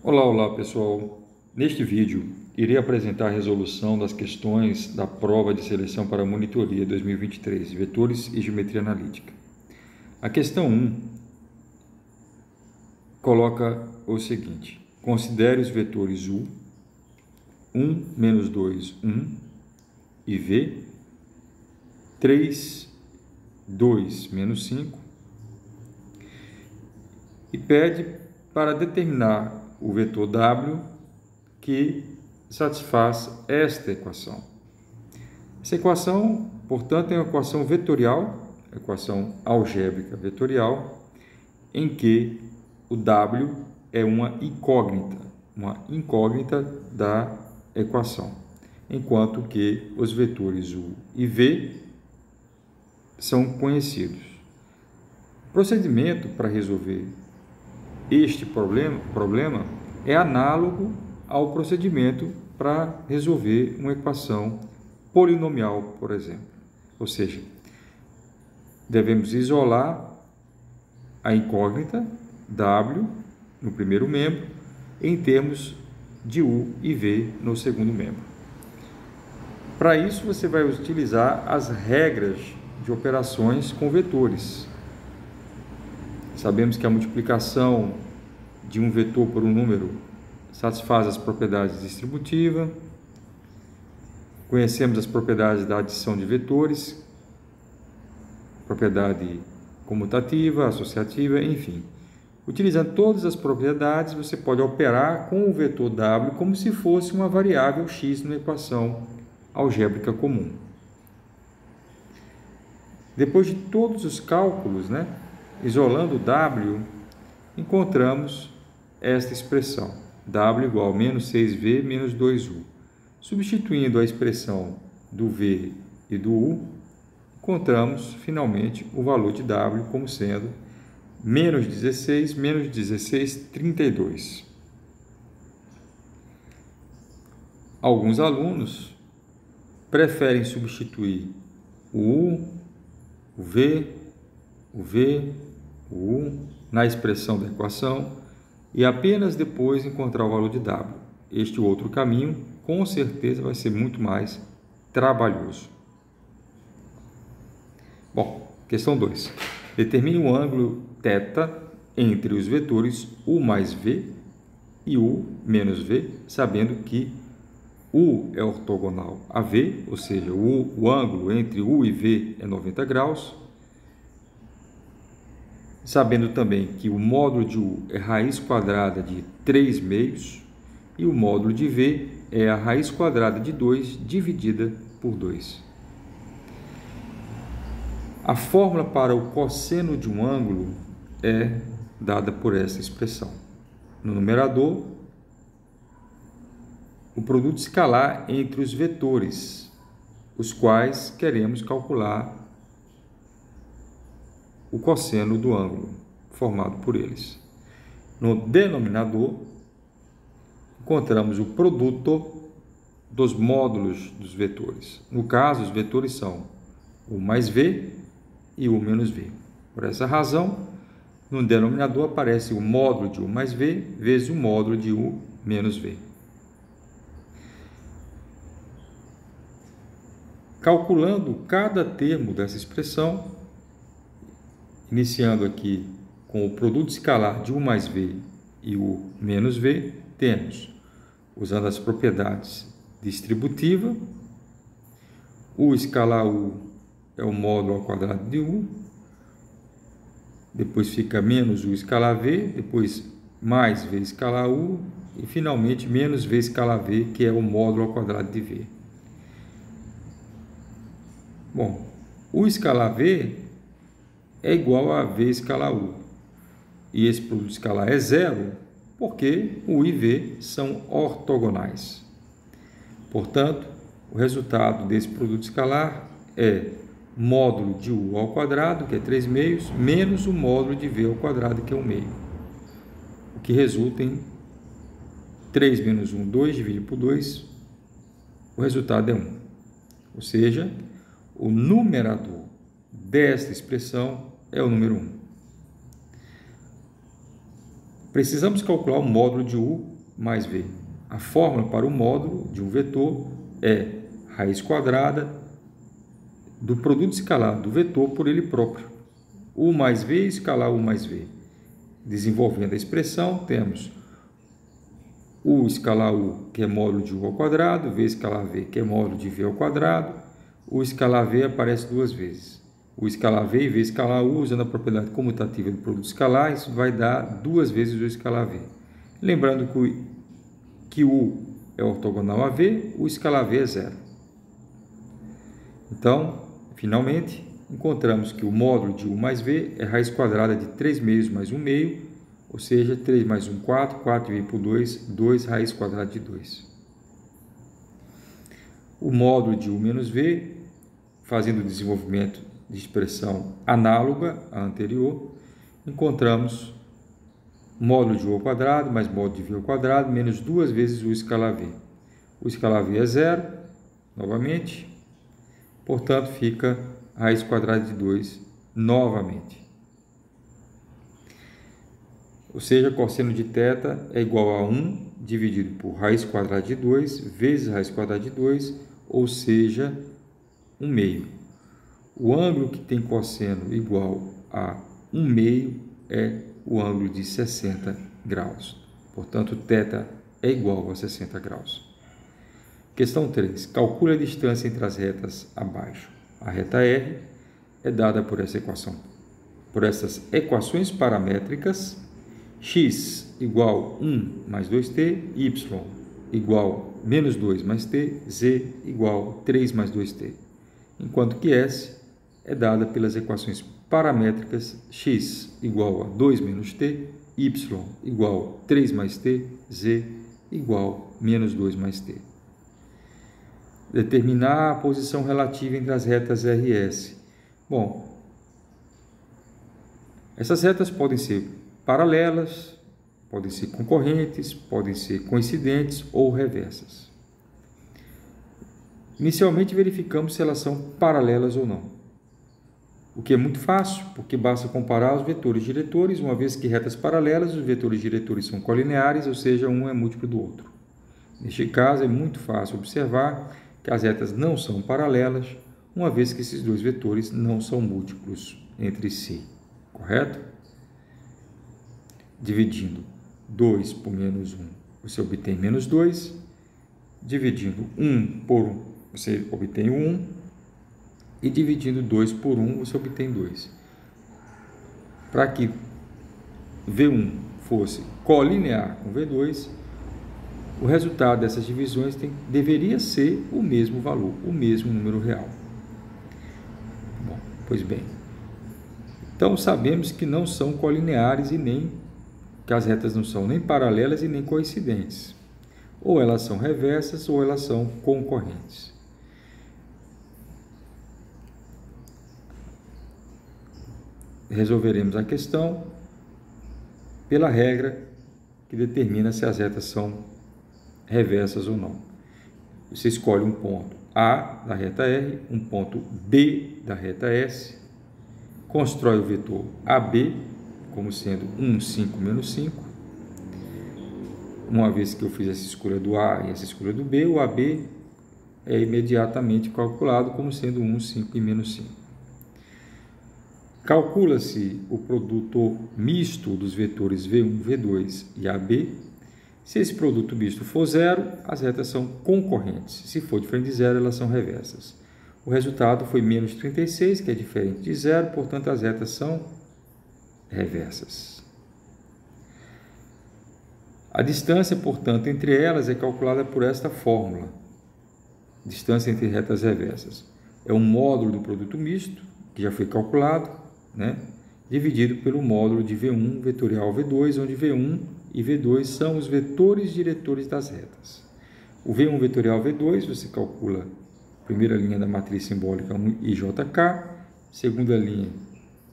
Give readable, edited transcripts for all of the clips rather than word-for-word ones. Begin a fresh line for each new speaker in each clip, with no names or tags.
Olá pessoal. Neste vídeo, irei apresentar a resolução das questões da prova de seleção para monitoria 2023, vetores e geometria analítica. A questão 1 coloca o seguinte: considere os vetores U, 1, menos 2, 1, e V, 3, 2, menos 5, e pede para determinar o vetor W que satisfaz esta equação. Essa equação, portanto, é uma equação vetorial, equação algébrica vetorial, em que o W é uma incógnita da equação, enquanto que os vetores U e V são conhecidos. O procedimento para resolver este problema é análogo ao procedimento para resolver uma equação polinomial, por exemplo. Ou seja, devemos isolar a incógnita W no primeiro membro em termos de U e V no segundo membro. Para isso, você vai utilizar as regras de operações com vetores. Sabemos que a multiplicação de um vetor por um número satisfaz as propriedades distributivas. Conhecemos as propriedades da adição de vetores, propriedade comutativa, associativa, enfim. Utilizando todas as propriedades, você pode operar com o vetor W como se fosse uma variável x numa equação algébrica comum. Depois de todos os cálculos, isolando W, encontramos esta expressão, W igual a menos 6V menos 2U. Substituindo a expressão do V e do U, encontramos finalmente o valor de W como sendo menos 16, menos 16, 32. Alguns alunos preferem substituir o U, o V, o U na expressão da equação e apenas depois encontrar o valor de W. Este outro caminho, com certeza, vai ser muito mais trabalhoso. Bom, questão 2. Determine o ângulo θ entre os vetores U mais V e U menos V, sabendo que U é ortogonal a V, ou seja, o ângulo entre U e V é 90 graus. Sabendo também que o módulo de U é raiz quadrada de 3 meios e o módulo de V é a raiz quadrada de 2 dividida por 2. A fórmula para o cosseno de um ângulo é dada por essa expressão. No numerador, o produto escalar entre os vetores, os quais queremos calcular o cosseno do ângulo formado por eles. No denominador, encontramos o produto dos módulos dos vetores. No caso, os vetores são U mais V e U menos V. Por essa razão, no denominador aparece o módulo de U mais V vezes o módulo de U menos V. Calculando cada termo dessa expressão, iniciando aqui com o produto escalar de U mais V e U menos V, temos, usando as propriedades distributivas, U escalar U é o módulo ao quadrado de U, depois fica menos U escalar V, depois mais V escalar U, e finalmente menos V escalar V, que é o módulo ao quadrado de V. Bom, U escalar V é igual a V escalar U. E esse produto escalar é zero, porque U e V são ortogonais. Portanto, o resultado desse produto escalar é módulo de U ao quadrado, que é 3 meios, menos o módulo de V ao quadrado, que é 1 meio. O que resulta em 3 menos 1, 2, dividido por 2, o resultado é 1. Ou seja, o numerador desta expressão é o número 1. Precisamos calcular o módulo de U mais v. A fórmula para o módulo de um vetor é raiz quadrada do produto escalar do vetor por ele próprio. U mais v escalar U mais v. Desenvolvendo a expressão, temos U escalar U, que é módulo de U ao quadrado, V escalar V, que é módulo de V ao quadrado. U escalar V aparece duas vezes. U escalar V e V escalar U, usando a propriedade comutativa do produto escalar, isso vai dar duas vezes U escalar V. Lembrando que U é ortogonal a V, U escalar V é zero. Então, finalmente, encontramos que o módulo de U mais V é raiz quadrada de 3 meios mais 1 meio, ou seja, 3 mais 1, 4, 4 dividido por 2, 2 raiz quadrada de 2. O módulo de U menos V, fazendo o desenvolvimento de expressão análoga à anterior, encontramos módulo de U ao quadrado mais módulo de V ao quadrado menos duas vezes U escalar V. U escalar V é zero, novamente, portanto fica raiz quadrada de 2 novamente. Ou seja, cosseno de θ é igual a 1 dividido por raiz quadrada de 2 vezes raiz quadrada de 2, ou seja, 1 meio. O ângulo que tem cosseno igual a 1 meio é o ângulo de 60 graus. Portanto, θ é igual a 60 graus. Questão 3. Calcule a distância entre as retas abaixo. A reta R é dada por essa equação. Por essas equações paramétricas, x igual 1 mais 2t, y igual menos 2 mais t, z igual 3 mais 2t. Enquanto que S é dada pelas equações paramétricas x igual a 2 menos t, y igual 3 mais t, z igual menos 2 mais t. Determinar a posição relativa entre as retas R e S. Bom, essas retas podem ser paralelas, podem ser concorrentes, podem ser coincidentes ou reversas. Inicialmente verificamos se elas são paralelas ou não. O que é muito fácil, porque basta comparar os vetores diretores, uma vez que retas paralelas, os vetores diretores são colineares, ou seja, um é múltiplo do outro. Neste caso, é muito fácil observar que as retas não são paralelas, uma vez que esses dois vetores não são múltiplos entre si. Correto? Dividindo 2 por menos 1, você obtém menos 2. Dividindo 1 por 1, você obtém 1. E dividindo 2 por 1, você obtém 2. Para que V1 fosse colinear com V2, o resultado dessas divisões deveria ser o mesmo valor, o mesmo número real. Bom, pois bem. Então, sabemos que não são colineares e nem que as retas não são nem paralelas e nem coincidentes. Ou elas são reversas ou elas são concorrentes. Resolveremos a questão pela regra que determina se as retas são reversas ou não. Você escolhe um ponto A da reta R, um ponto B da reta S, constrói o vetor AB como sendo 1, 5, menos 5. Uma vez que eu fiz essa escolha do A e essa escolha do B, o AB é imediatamente calculado como sendo 1, 5 e menos 5. Calcula-se o produto misto dos vetores V1, V2 e AB. Se esse produto misto for zero, as retas são concorrentes. Se for diferente de zero, elas são reversas. O resultado foi menos 36, que é diferente de zero, portanto, as retas são reversas. A distância, portanto, entre elas é calculada por esta fórmula. Distância entre retas reversas. É um módulo do produto misto, que já foi calculado, dividido pelo módulo de V1 vetorial V2, onde V1 e V2 são os vetores diretores das retas. O V1 vetorial V2, você calcula a primeira linha da matriz simbólica 1 IJK, segunda linha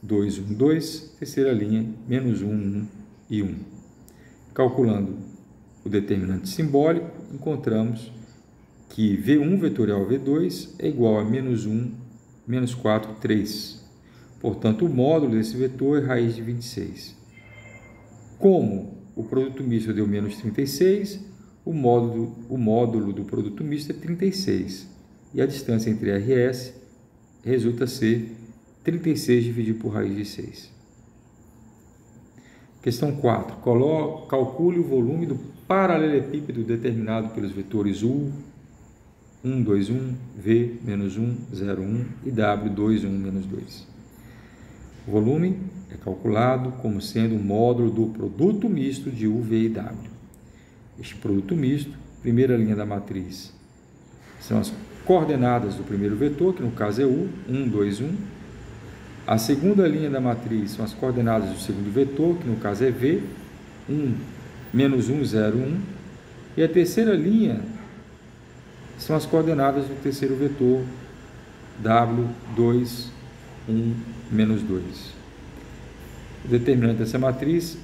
2, 1, 2, terceira linha menos 1, 1 e 1. Calculando o determinante simbólico, encontramos que V1 vetorial V2 é igual a menos 1, menos 4, 3. Portanto, o módulo desse vetor é raiz de 26. Como o produto misto deu menos 36, o módulo do produto misto é 36. E a distância entre RS resulta ser 36 dividido por raiz de 6. Questão 4. Calcule o volume do paralelepípedo determinado pelos vetores U, 1, 2, 1, V, menos 1, 0, 1 e W, 2, 1, menos 2. O volume é calculado como sendo o módulo do produto misto de U, V e W. Este produto misto, primeira linha da matriz, são as coordenadas do primeiro vetor, que no caso é U, 1, 2, 1. A segunda linha da matriz são as coordenadas do segundo vetor, que no caso é V, 1, menos 1, 0, 1. E a terceira linha são as coordenadas do terceiro vetor, W, 2, 1, menos 2. O determinante dessa matriz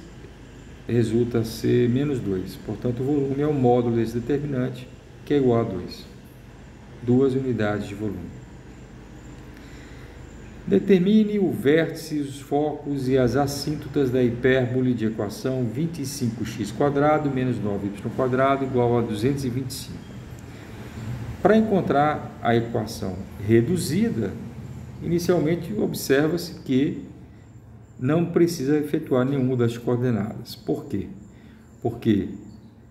resulta ser menos 2. Portanto, o volume é o módulo desse determinante, que é igual a 2. 2 unidades de volume. Determine o vértice, os focos e as assíntotas da hipérbole de equação 25x² menos 9y² igual a 225. Para encontrar a equação reduzida, inicialmente observa-se que não precisa efetuar nenhuma das coordenadas. Por quê? Porque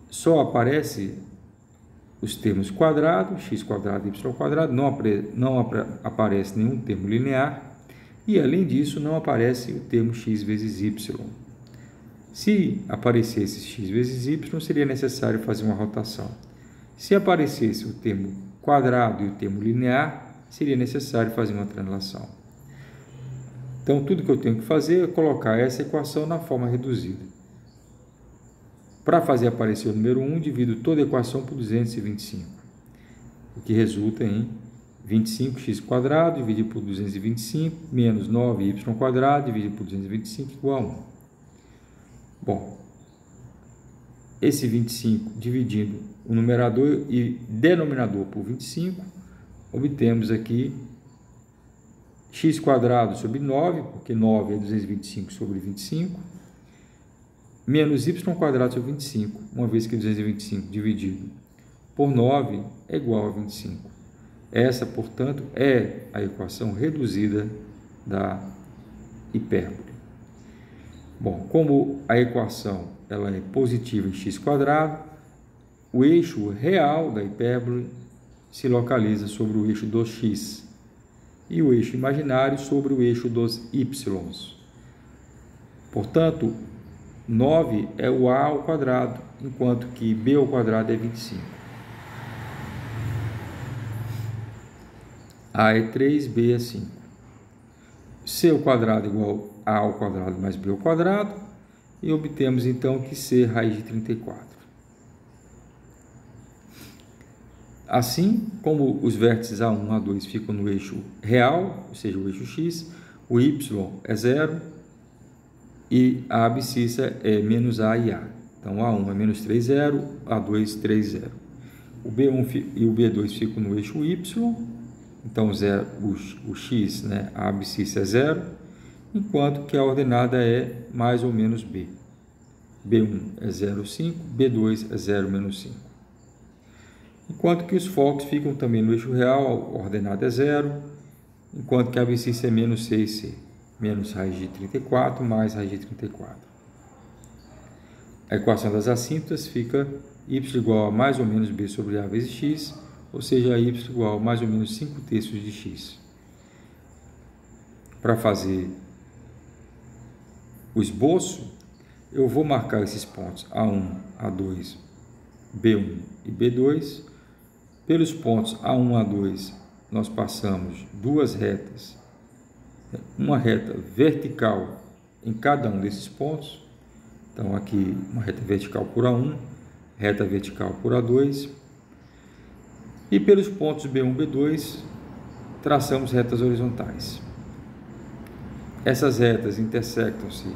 só aparece os termos quadrado, x² e y², não aparece nenhum termo linear e, além disso, não aparece o termo x vezes y. Se aparecesse x vezes y, seria necessário fazer uma rotação. Se aparecesse o termo quadrado e o termo linear, seria necessário fazer uma translação. Então, tudo que eu tenho que fazer é colocar essa equação na forma reduzida. Para fazer aparecer o número 1, divido toda a equação por 225, o que resulta em 25x² dividido por 225, menos 9y² dividido por 225 igual a 1. Bom, esse 25 dividindo o numerador e denominador por 25, obtemos aqui x² sobre 9, porque 9 é 225 sobre 25, menos y² sobre 25, uma vez que 225 dividido por 9 é igual a 25. Essa, portanto, é a equação reduzida da hipérbole. Bom, como a equação ela é positiva em x², o eixo real da hipérbole se localiza sobre o eixo dos x e o eixo imaginário sobre o eixo dos y. Portanto, 9 é o a ao quadrado, enquanto que b ao quadrado é 25. A é 3, b é 5. C ao quadrado é igual a ao quadrado mais b ao quadrado, e obtemos então que c é raiz de 34. Assim, como os vértices A1 e A2 ficam no eixo real, ou seja, o eixo x, o y é 0, e a abscissa é menos a e a. Então, A1 é menos 3, 0, A2, 3, 0. O B1 e o B2 ficam no eixo y, então o x, né, a abscissa é 0, enquanto que a ordenada é mais ou menos b. B1 é 0, 5, B2 é 0, menos 5. Enquanto que os focos ficam também no eixo real, a ordenada é 0, enquanto que a abscissa é menos 6c. Menos raiz de 34 mais raiz de 34. A equação das assíntotas fica y igual a mais ou menos b sobre a vezes x, ou seja, y igual a mais ou menos 5/3 de x. Para fazer o esboço, eu vou marcar esses pontos A1, A2, B1 e B2. Pelos pontos A1, A2, nós passamos duas retas, uma reta vertical em cada um desses pontos. Então, aqui uma reta vertical por A1, reta vertical por A2. E pelos pontos B1 e B2, traçamos retas horizontais. Essas retas intersectam-se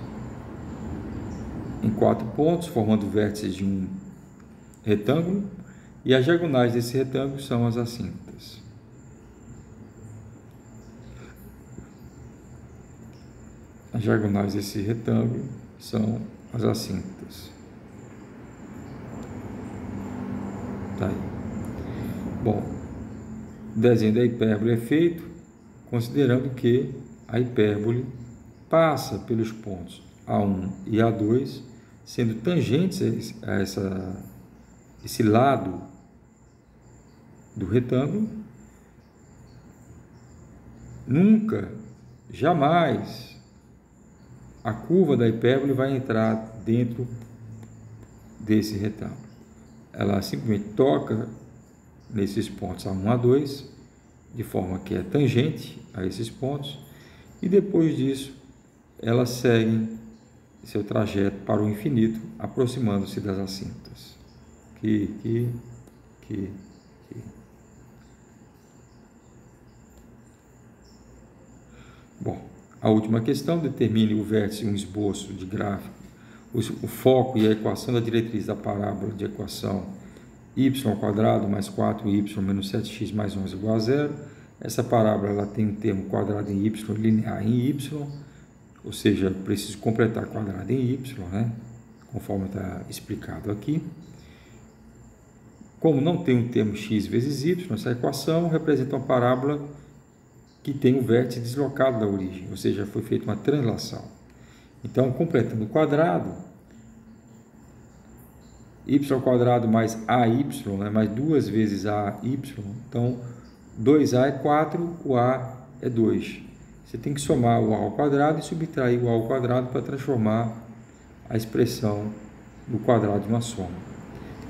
em 4 pontos, formando vértices de um retângulo, e as diagonais desse retângulo são as assíntotas. As diagonais desse retângulo são as assíntotas. Tá aí. Bom, o desenho da hipérbole é feito considerando que a hipérbole passa pelos pontos A1 e A2, sendo tangentes a esse lado do retângulo. Nunca, jamais, a curva da hipérbole vai entrar dentro desse retângulo. Ela simplesmente toca nesses pontos A1 a A2, de forma que é tangente a esses pontos, e depois disso elas seguem seu trajeto para o infinito, aproximando-se das assíntotas. Aqui. Bom, a última questão: determine o vértice, um esboço de gráfico, o foco e a equação da diretriz da parábola de equação y² mais 4y menos 7x mais 11 igual a 0. Essa parábola ela tem um termo quadrado em y, linear em y, ou seja, eu preciso completar quadrado em y, né? Conforme está explicado aqui. Como não tem um termo x vezes y, essa equação representa uma parábola que tem o vértice deslocado da origem, ou seja, foi feita uma translação. Então, completando o quadrado, y² mais AY, né, mais 2 vezes AY, então 2A é 4, o A é 2. Você tem que somar o A ao quadrado e subtrair o A ao quadrado para transformar a expressão no quadrado de uma soma.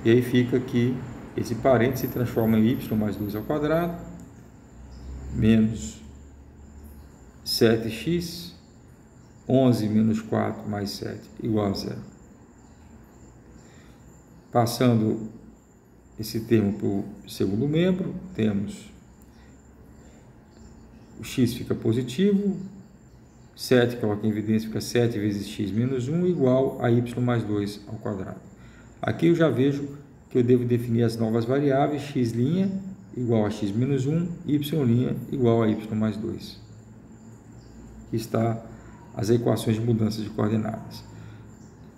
E aí fica que esse parênteses se transforma em y mais 2 ao quadrado, menos 7x, 11 menos 4 mais 7 igual a 0. Passando esse termo para o segundo membro, temos o x fica positivo, 7 coloca em evidência, fica 7 vezes x menos 1 igual a y mais 2 ao quadrado. Aqui eu já vejo que eu devo definir as novas variáveis, x' igual a x menos 1, y' igual a y mais 2. Aqui está as equações de mudança de coordenadas.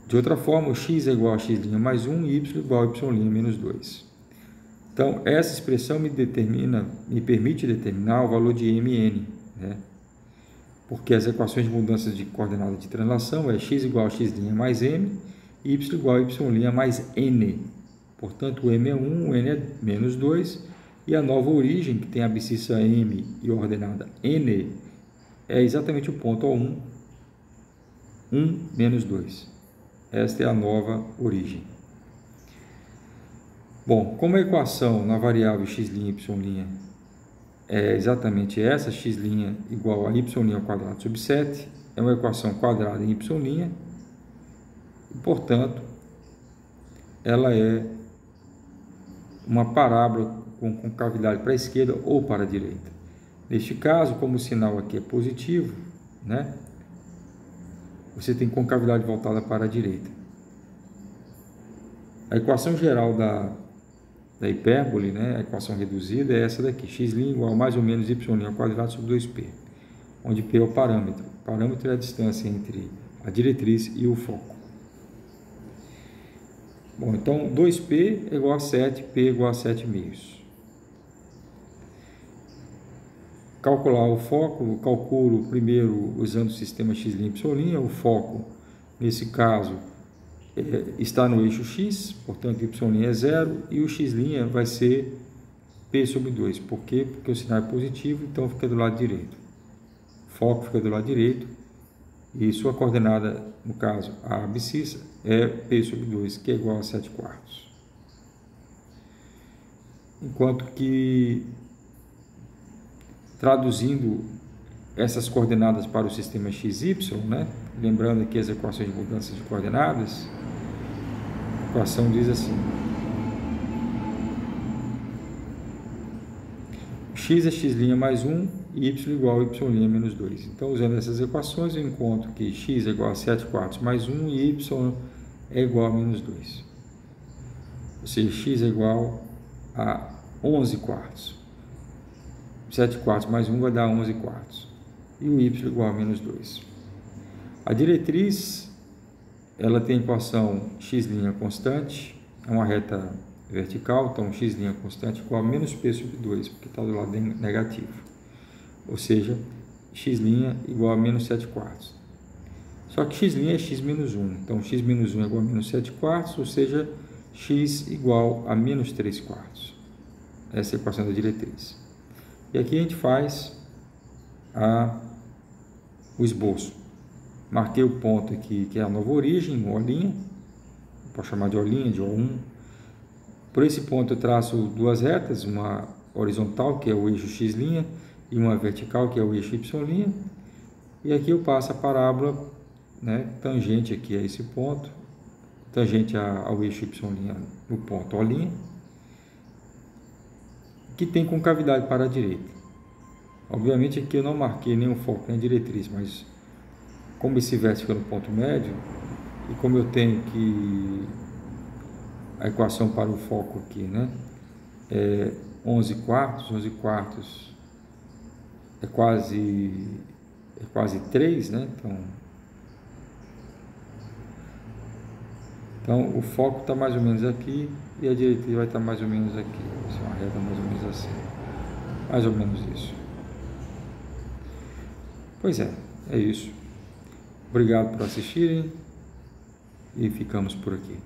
De outra forma, o x é igual a x' mais 1 e y igual a y' menos 2. Então, essa expressão me permite determinar o valor de mn, né? Porque as equações de mudança de coordenada de translação é x igual a x' mais m, y igual a y' mais n. Portanto, o m é 1, o n é menos 2, e a nova origem, que tem a abscissa m e ordenada n, é exatamente o ponto A1, 1 menos 2. Esta é a nova origem. Bom, como a equação na variável x', y' é exatamente essa, x' igual a y' ao quadrado sobre 7, é uma equação quadrada em y', e, portanto, ela é uma parábola com concavidade para a esquerda ou para a direita. Neste caso, como o sinal aqui é positivo, né, você tem concavidade voltada para a direita. A equação geral da hipérbole, né, a equação reduzida, é essa daqui, x' igual a mais ou menos y' ao quadrado sobre 2p, onde p é o parâmetro. O parâmetro é a distância entre a diretriz e o foco. Bom, então 2p é igual a 7, p é igual a 7/2. Calcular o foco, calculo primeiro usando o sistema x', y'. O foco, nesse caso, está no eixo x, portanto, y' é 0, e o x' vai ser p sobre 2. Por quê? Porque o sinal é positivo, então fica do lado direito. O foco fica do lado direito, e sua coordenada, no caso, a abscissa, é p sobre 2, que é igual a 7/4. Enquanto que, traduzindo essas coordenadas para o sistema XY, né? Lembrando aqui as equações de mudança de coordenadas, a equação diz assim: x é x' mais 1 e y igual a y' menos 2. Então, usando essas equações, eu encontro que x é igual a 7/4 mais 1 e y é igual a menos 2. Ou seja, x é igual a 11/4. 7/4 mais 1 vai dar 11/4. E o y igual a menos 2. A diretriz, ela tem a equação x' constante, é uma reta vertical, então x' constante igual a menos p sobre 2, porque está do lado negativo. Ou seja, x' igual a menos 7/4. Só que x' é x menos 1, então x menos 1 é igual a menos 7/4, ou seja, x igual a menos 3/4. Essa é a equação da diretriz. E aqui a gente faz o esboço. Marquei o ponto aqui, que é a nova origem, O', pode chamar de O', de O1. Por esse ponto eu traço duas retas, uma horizontal, que é o eixo x', e uma vertical, que é o eixo y'. E aqui eu passo a parábola, né, tangente aqui a esse ponto, tangente ao eixo y' no ponto O', que tem concavidade para a direita. Obviamente aqui eu não marquei nenhum foco nem diretriz, mas como esse vértice fica no ponto médio, e como eu tenho que a equação para o foco aqui, né, é 11/4 é quase 3, né, então o foco está mais ou menos aqui e a diretriz vai estar mais ou menos aqui, vai ser uma reta mais ou menos assim, mais ou menos isso. Pois é isso. Obrigado por assistirem e ficamos por aqui.